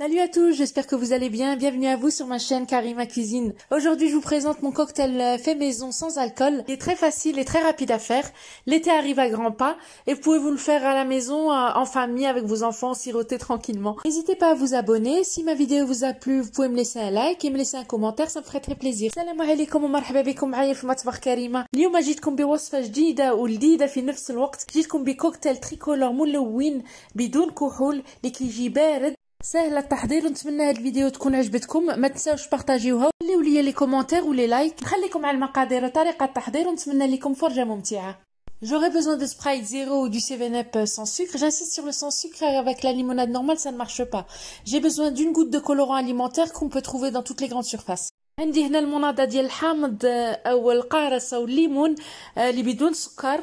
Salut à tous, j'espère que vous allez bien. Bienvenue à vous sur ma chaîne Karima Cuisine. Aujourd'hui, je vous présente mon cocktail fait maison sans alcool. Il est très facile et très rapide à faire. L'été arrive à grands pas et vous pouvez vous le faire à la maison, en famille, avec vos enfants, siroter tranquillement. N'hésitez pas à vous abonner. Si ma vidéo vous a plu, vous pouvez me laisser un like et me laisser un commentaire, ça me ferait très plaisir. Salam alaikum wa marhaba bikum معايا في مطبخ كريمة. اليوم جيتكم بوصفة جديدة ولذيذة في نفس الوقت. جيتكم بكوكتيل تريكولور ملون بدون كحول اللي كيجي بارد. سهل التحضير ونتمنى هاد الفيديو تكون عجبتكم. ما تنساوش بارطاجيوها وخليو لي لي كومونتير ولي لايك. نخليكم على المقادير وطريقه التحضير ونتمنى لكم فرجه ممتعه. J'aurais besoin de Sprite Zero ou du 7-Up sans sucre. J'insiste sur le sans sucre car avec la limonade normale ça ne marche pas. J'ai besoin d'une goutte de colorant alimentaire qu'on peut trouver dans toutes les grandes surfaces. عندي هنا المناضة ديال الحامض او القارص او الليمون اللي بدون سكر.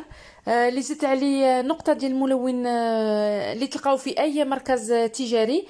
اللي زدت عليه نقطة ديال الملون اللي تلقاو في اي مركز تجاري.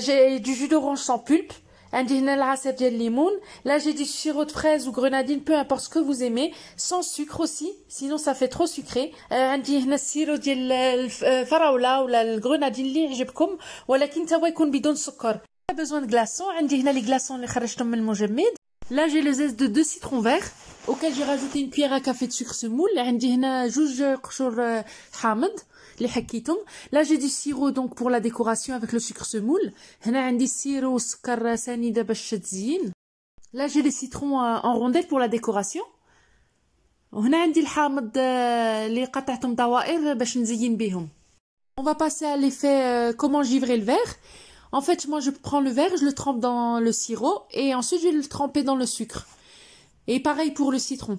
J'ai du jus d'orange sans pulpe. عندي هنا العصير ديال الليمون. Là j'ai du sirop de fraise ou grenadine, peu importe ce que vous aimez, sans sucre aussi, sinon ça fait trop sucré. عندي هنا السيرو ديال الفراولة ولا الغرنادين اللي يعجبكم ولكن تا هو يكون بدون سكر. besoin de glaçons. عندي هنا لي glaçons اللي خرجتهم من المجمد. Là j'ai le zeste de 2 citrons verts auquel j'ai rajouté une cuillère à café de sucre semoule. عندي هنا جوج قشور حامض اللي حكيتهم. Là j'ai du sirop donc pour la décoration avec le sucre semoule. هنا عندي السيرو والسكر سنيده باش تزين. Là j'ai les citrons en rondelles pour la décoration. وهنا عندي الحامض اللي قطعتهم دوائر باش نزين بهم. On va passer à l'effet comment givrer le verre. En fait, moi, je prends le verre, je le trempe dans le sirop et ensuite, je vais le tremper dans le sucre. Et pareil pour le citron.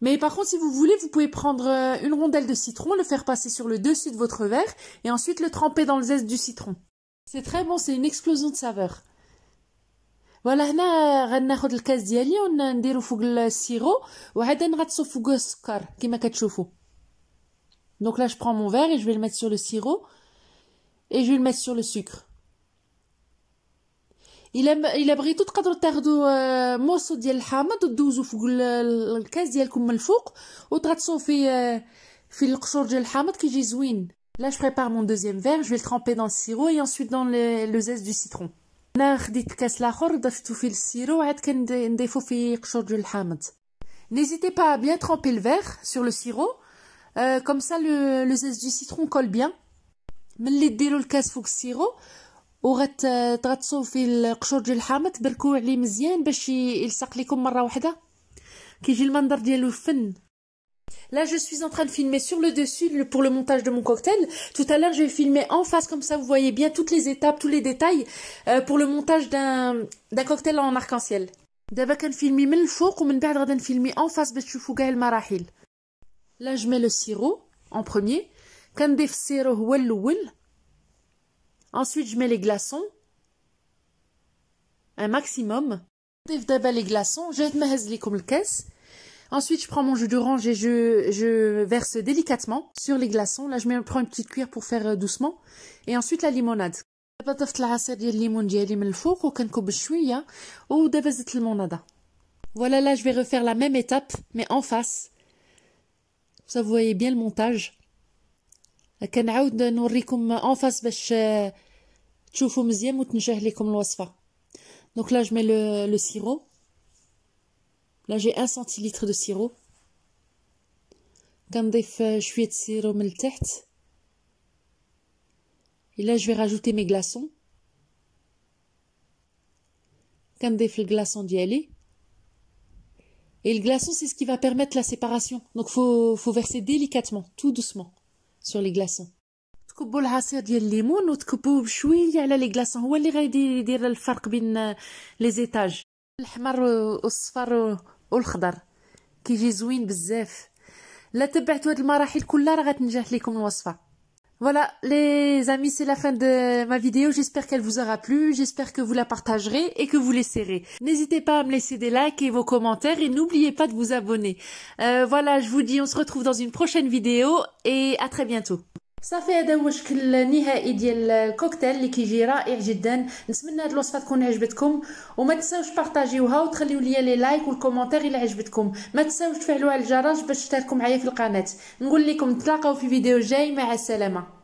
Mais par contre, si vous voulez, vous pouvez prendre une rondelle de citron, le faire passer sur le dessus de votre verre et ensuite le tremper dans le zeste du citron. C'est très bon, c'est une explosion de saveur. Voilà, هنا غناخد الكاس ديالي ونديرو فوق السيرو وعاد نغطسو فوق السكر كما كتشوفوا. Donc là, je prends mon verre et je vais le mettre sur le sirop et je vais le mettre sur le sucre. إلا بغيتو تقدروا تاخذوا موصو ديال الحامض وتدوزو فوق الكاس ديالكم من الفوق وتغطسوه في القشور ديال الحامض كيجي زوين. Là je prépare mon deuxième verre, je vais le tremper dans le sirop et ensuite dans le zeste du citron. هنا خديت الكاس الاخر ضفتو فيه السيرو وعاد كنضيفو فيه قشور ديال الحامض. N'hésitez pas à bien tremper le verre sur le sirop, comme ça le zeste du citron colle bien. ملي ديروا الكاس فوق السيرو وغتغطسوه في القشور ديال الحامض تبركوه عليه مزيان باش يلصق لكم مره واحده كيجي المنظر ديالو فن. Là je suis en train de filmer sur le dessus pour le montage de mon cocktail. Tout à l'heure je vais filmer en face comme ça vous voyez bien toutes les étapes, tous les détails pour le montage d'un cocktail en arc-en-ciel. دابا كنفيلمي من الفوق ومن بعد غادي نفيلمي en face باش تشوفوا كاع المراحل. Là je mets le sirop en premier. كنضيف السيرو هو الاول. Ensuite, je mets les glaçons. Un maximum. نضيف دابا les glaçons. Je نمهز لكم الكاس. Ensuite, je prends mon jus d'orange et je verse délicatement sur les glaçons. Là, je prends une petite cuillère pour faire doucement. Et ensuite, la limonade. دابا ضفت العصير ديال الليمون ديالي من الفوق وكنكب شويه ودابا زدت المناضه. Voilà, là, je vais refaire la même étape mais en face. Ça, vous voyez bien le montage. كنعاود نوريكم en face باش تشوفوا مزيان وتنجح لكم الوصفه. Donc là je mets le sirop. Là j'ai 1 centilitre de sirop. كنضيف شويه سيرو من التحت. Et là je vais rajouter mes glaçons. كنضيف الغلاçon ديالي. Et le glaçon c'est ce qui va permettre la séparation. Donc faut verser délicatement, tout doucement sur les glaçons. تكبوا العصير ديال الليمون وتكبوه بشويه على لي glaçons هو اللي غادي يدير الفرق بين لي زيتاج. الاحمر والصفر والخضر كيجي زوين بزاف. لا تبعتوا هاد المراحل كلها راه غتنجح لكم الوصفه. Voilà les amis, c'est la fin de ma vidéo. J'espère qu'elle vous aura plu. J'espère que vous la partagerez et que vous l'essaierez. N'hésitez pas à me laisser des likes et vos commentaires et n'oubliez pas de vous abonner. Voilà, je vous dis on se retrouve dans une prochaine vidéo et à très bientôt. صافي هذا هو الشكل النهائي ديال الكوكتيل اللي كيجي رائع جدا. نتمنى هاد الوصفه تكون عجبتكم وما تنساوش بارطاجيوها وتخليو لي لي لايك والكومونتير الى عجبتكم. ما تنساوش تفعلوا على الجرس باش تشتركوا معايا في القناه. نقول لكم نتلاقاو في فيديو جاي. مع السلامه.